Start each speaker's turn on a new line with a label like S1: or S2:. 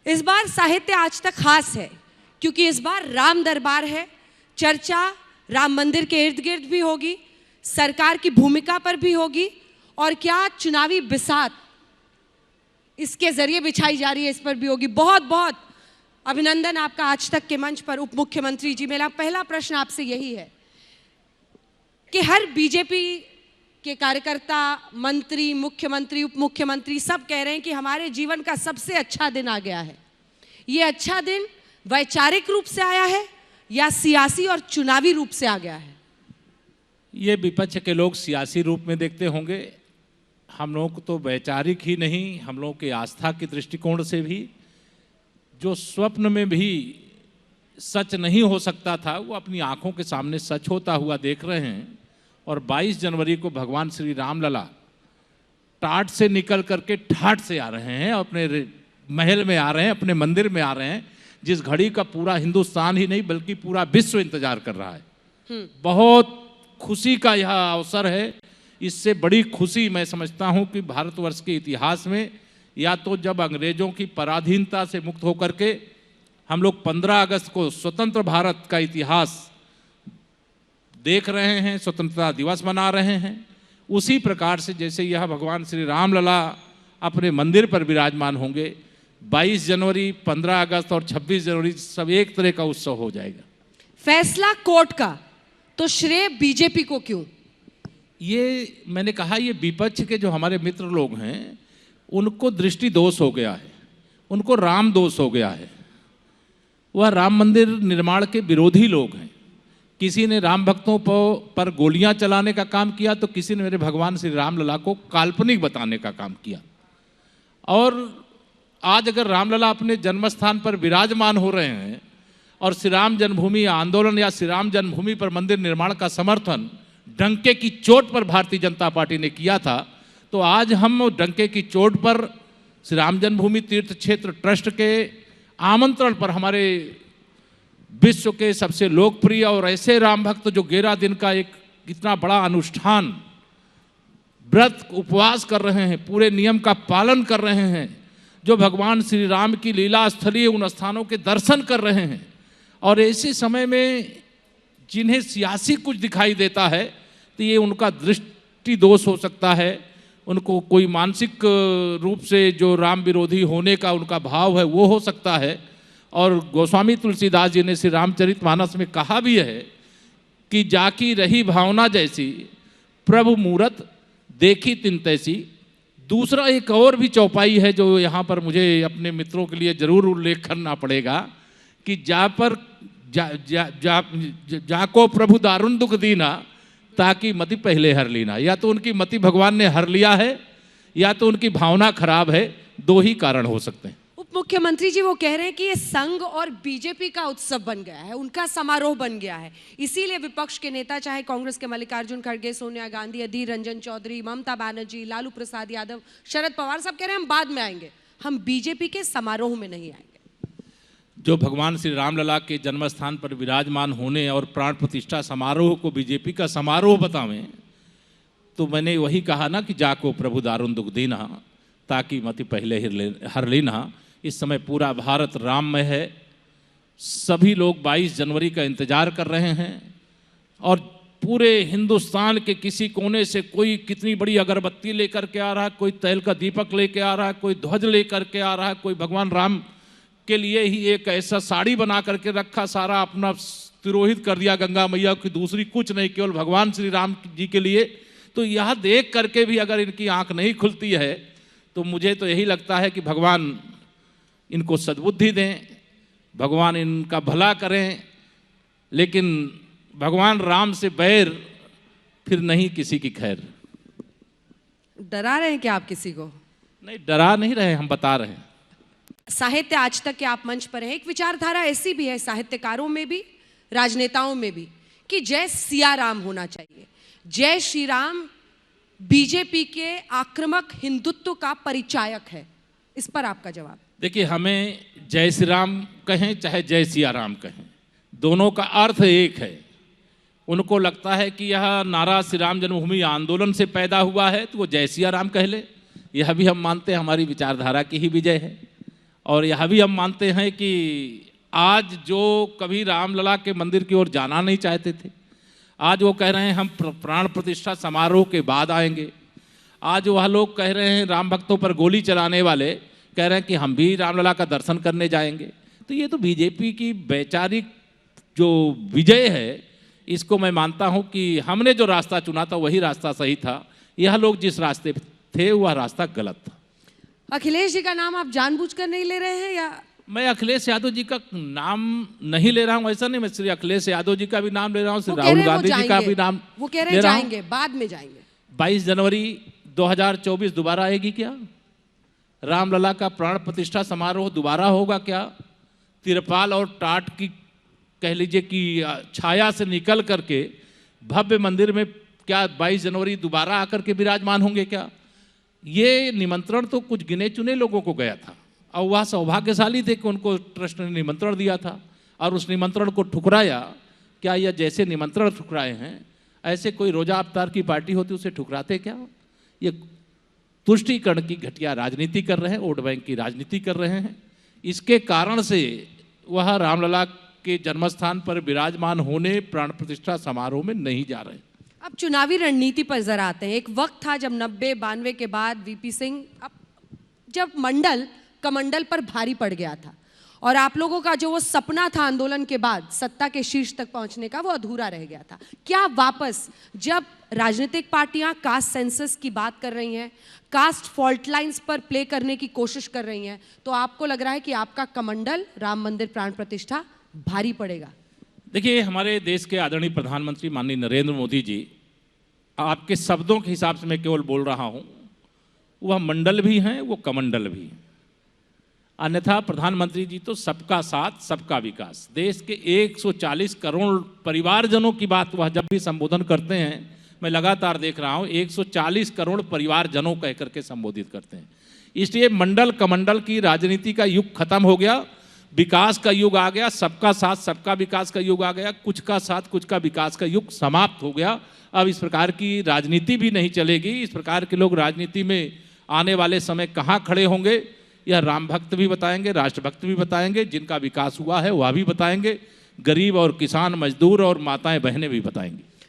S1: इस बार साहित्य आज तक खास है क्योंकि इस बार राम दरबार है। चर्चा राम मंदिर के इर्द गिर्द भी होगी, सरकार की भूमिका पर भी होगी और क्या चुनावी बिसात इसके जरिए बिछाई जा रही है इस पर भी होगी। बहुत बहुत अभिनंदन आपका आज तक के मंच पर उप मुख्यमंत्री जी। मेरा पहला प्रश्न आपसे यही है कि हर बीजेपी के कार्यकर्ता, मंत्री, मुख्यमंत्री, उप मुख्यमंत्री सब कह रहे हैं कि हमारे जीवन का सबसे अच्छा दिन आ गया है। ये अच्छा दिन वैचारिक रूप से आया है या सियासी और चुनावी रूप से आ गया है?
S2: ये विपक्ष के लोग सियासी रूप में देखते होंगे। हम लोगों को तो वैचारिक ही नहीं, हम लोगों के आस्था के दृष्टिकोण से भी जो स्वप्न में भी सच नहीं हो सकता था वो अपनी आंखों के सामने सच होता हुआ देख रहे हैं। और 22 जनवरी को भगवान श्री रामलला टाट से निकल करके ठाट से आ रहे हैं, अपने महल में आ रहे हैं, अपने मंदिर में आ रहे हैं, जिस घड़ी का पूरा हिंदुस्तान ही नहीं बल्कि पूरा विश्व इंतजार कर रहा है। बहुत खुशी का यह अवसर है। इससे बड़ी खुशी मैं समझता हूं कि भारतवर्ष के इतिहास में या तो जब अंग्रेजों की पराधीनता से मुक्त होकर के हम लोग 15 अगस्त को स्वतंत्र भारत का इतिहास देख रहे हैं, स्वतंत्रता दिवस मना रहे हैं, उसी प्रकार से जैसे यह भगवान श्री रामलला अपने मंदिर पर विराजमान होंगे, 22 जनवरी, 15 अगस्त और 26 जनवरी सब एक तरह का उत्सव हो जाएगा।
S1: फैसला कोर्ट का, तो श्रेय बीजेपी को क्यों?
S2: ये मैंने कहा, ये विपक्ष के जो हमारे मित्र लोग हैं उनको दृष्टि दोष हो गया है, उनको राम दोष हो गया है। वह राम मंदिर निर्माण के विरोधी लोग हैं। किसी ने राम भक्तों पर गोलियां चलाने का काम किया तो किसी ने मेरे भगवान श्री रामलला को काल्पनिक बताने का काम किया। और आज अगर रामलला अपने जन्म स्थान पर विराजमान हो रहे हैं और श्री राम जन्मभूमि आंदोलन या श्री राम जन्मभूमि पर मंदिर निर्माण का समर्थन डंके की चोट पर भारतीय जनता पार्टी ने किया था, तो आज हम डंके की चोट पर श्री राम जन्मभूमि तीर्थ क्षेत्र ट्रस्ट के आमंत्रण पर हमारे विश्व के सबसे लोकप्रिय और ऐसे राम भक्त जो 11 दिन का एक इतना बड़ा अनुष्ठान, व्रत उपवास कर रहे हैं, पूरे नियम का पालन कर रहे हैं, जो भगवान श्री राम की लीला स्थलीय उन स्थानों के दर्शन कर रहे हैं। और ऐसे समय में जिन्हें सियासी कुछ दिखाई देता है तो ये उनका दृष्टि दोष हो सकता है, उनको कोई मानसिक रूप से जो राम विरोधी होने का उनका भाव है वो हो सकता है। और गोस्वामी तुलसीदास जी ने श्री रामचरितमानस में कहा भी है कि जाकी रही भावना जैसी प्रभु मूरत देखी तिन तैसी। दूसरा एक और भी चौपाई है जो यहाँ पर मुझे अपने मित्रों के लिए जरूर उल्लेख करना पड़ेगा कि जाको प्रभु दारुण दुख दीना ताकि मति पहले हर लीना। या तो उनकी मति भगवान ने हर लिया है या तो उनकी भावना खराब है, दो ही कारण हो सकते हैं।
S1: उप मुख्यमंत्री जी वो कह रहे हैं कि ये संघ और बीजेपी का उत्सव बन गया है, उनका समारोह बन गया है, इसीलिए विपक्ष के नेता चाहे कांग्रेस के मल्लिकार्जुन खड़गे, सोनिया गांधी, अधीर रंजन चौधरी, ममता बनर्जी, लालू प्रसाद यादव, शरद पवार सब कह रहे हैं हम बाद में आएंगे, हम बीजेपी के समारोह में नहीं आएंगे।
S2: जो भगवान श्री रामलला के जन्म स्थान पर विराजमान होने और प्राण प्रतिष्ठा समारोह को बीजेपी का समारोह बतावें तो मैंने वही कहा ना कि जाको प्रभु दारुण दुख दीना ताकि मति पहले हर लेना। इस समय पूरा भारत राममय है। सभी लोग 22 जनवरी का इंतजार कर रहे हैं और पूरे हिंदुस्तान के किसी कोने से कोई कितनी बड़ी अगरबत्ती लेकर के आ रहा है, कोई तेल का दीपक लेके आ रहा है, कोई ध्वज लेकर के आ रहा है, कोई भगवान राम के लिए ही एक ऐसा साड़ी बना करके रखा, सारा अपना तिरोहित कर दिया गंगा मैया की, दूसरी कुछ नहीं, केवल भगवान श्री राम जी के लिए। तो यह देख करके भी अगर इनकी आंख नहीं खुलती है तो मुझे तो यही लगता है कि भगवान इनको सद्बुद्धि दें, भगवान इनका भला करें, लेकिन भगवान राम से बैर फिर नहीं किसी की खैर।
S1: डरा रहे हैं क्या आप किसी को?
S2: नहीं, डरा नहीं रहे, हम बता रहे हैं।
S1: साहित्य आज तक के आप मंच पर हैं, एक विचारधारा ऐसी भी है साहित्यकारों में भी, राजनेताओं में भी, कि जय सिया राम होना चाहिए। जय श्री राम बीजेपी के आक्रामक हिंदुत्व का परिचायक है, इस पर आपका जवाब?
S2: देखिए, हमें जय श्री राम कहें चाहे जय सिया राम कहें, दोनों का अर्थ एक है। उनको लगता है कि यह नारा श्री राम जन्मभूमि आंदोलन से पैदा हुआ है तो वो जय सिया राम कह ले, यह भी हम मानते हैं हमारी विचारधारा की ही विजय है। और यह भी हम मानते हैं कि आज जो कभी रामलला के मंदिर की ओर जाना नहीं चाहते थे, आज वो कह रहे हैं हम प्राण प्रतिष्ठा समारोह के बाद आएंगे। आज वह लोग कह रहे हैं, राम भक्तों पर गोली चलाने वाले कह रहे हैं कि हम भी रामलला का दर्शन करने जाएंगे। तो ये तो बीजेपी की वैचारिक जो विजय है, इसको मैं मानता हूँ कि हमने जो रास्ता चुना था वही रास्ता सही था, यह लोग जिस रास्ते पे थे वह रास्ता गलत था।
S1: अखिलेश जी का नाम आप जानबूझकर नहीं ले रहे हैं या?
S2: मैं अखिलेश यादव जी का नाम नहीं ले रहा हूँ, ऐसा नहीं, मैं श्री अखिलेश यादव जी का भी नाम ले रहा हूँ, श्री राहुल गांधी जी का भी नाम
S1: वो कह रहे हैं जाएंगे, बाद में जाएंगे।
S2: 22 जनवरी 2024 दोबारा आएगी क्या? रामलला का प्राण प्रतिष्ठा समारोह दोबारा होगा क्या? तिरपाल और टाट की कह लीजिए कि छाया से निकल करके भव्य मंदिर में क्या 22 जनवरी दोबारा आकर के विराजमान होंगे क्या? ये निमंत्रण तो कुछ गिने चुने लोगों को गया था और वह सौभाग्यशाली थे कि उनको ट्रस्ट ने निमंत्रण दिया था और उस निमंत्रण को ठुकराया। क्या यह जैसे निमंत्रण ठुकराए हैं ऐसे कोई रोजा अवतार की पार्टी होती उसे ठुकराते क्या? ये तुष्टीकरण की घटिया राजनीति कर रहे हैं, वोट बैंक की राजनीति कर रहे हैं। इसके कारण से वह रामलला के जन्मस्थान पर विराजमान होने प्राण प्रतिष्ठा समारोह में नहीं जा रहे।
S1: अब चुनावी रणनीति पर जरा आते हैं। एक वक्त था जब 90-92 के बाद वीपी सिंह, अब जब मंडल कमंडल पर भारी पड़ गया था और आप लोगों का जो वो सपना था आंदोलन के बाद सत्ता के शीर्ष तक पहुंचने का, वो अधूरा रह गया था। क्या वापस जब राजनीतिक पार्टियां कास्ट सेंसस की बात कर रही हैं, कास्ट फॉल्ट लाइंस पर प्ले करने की कोशिश कर रही हैं, तो आपको लग रहा है कि आपका कमंडल राम मंदिर प्राण प्रतिष्ठा भारी पड़ेगा?
S2: देखिए, हमारे देश के आदरणीय प्रधानमंत्री माननीय नरेंद्र मोदी जी, आपके शब्दों के हिसाब से मैं केवल बोल रहा हूं, वह मंडल भी हैं, वो कमंडल भी हैं। अन्यथा प्रधानमंत्री जी तो सबका साथ सबका विकास, देश के 140 करोड़ परिवारजनों की बात वह जब भी संबोधन करते हैं, मैं लगातार देख रहा हूं 140 करोड़ परिवारजनों कह करके संबोधित करते हैं। इसलिए मंडल कमंडल की राजनीति का युग खत्म हो गया, विकास का युग आ गया, सबका साथ सबका विकास का युग आ गया, कुछ का साथ कुछ का विकास का युग समाप्त हो गया। अब इस प्रकार की राजनीति भी नहीं चलेगी। इस प्रकार के लोग राजनीति में आने वाले समय कहाँ खड़े होंगे, यह राम भक्त भी बताएंगे, राष्ट्रभक्त भी बताएंगे, जिनका विकास हुआ है वह भी बताएंगे, गरीब और किसान मजदूर और माताएं बहनें भी बताएंगी।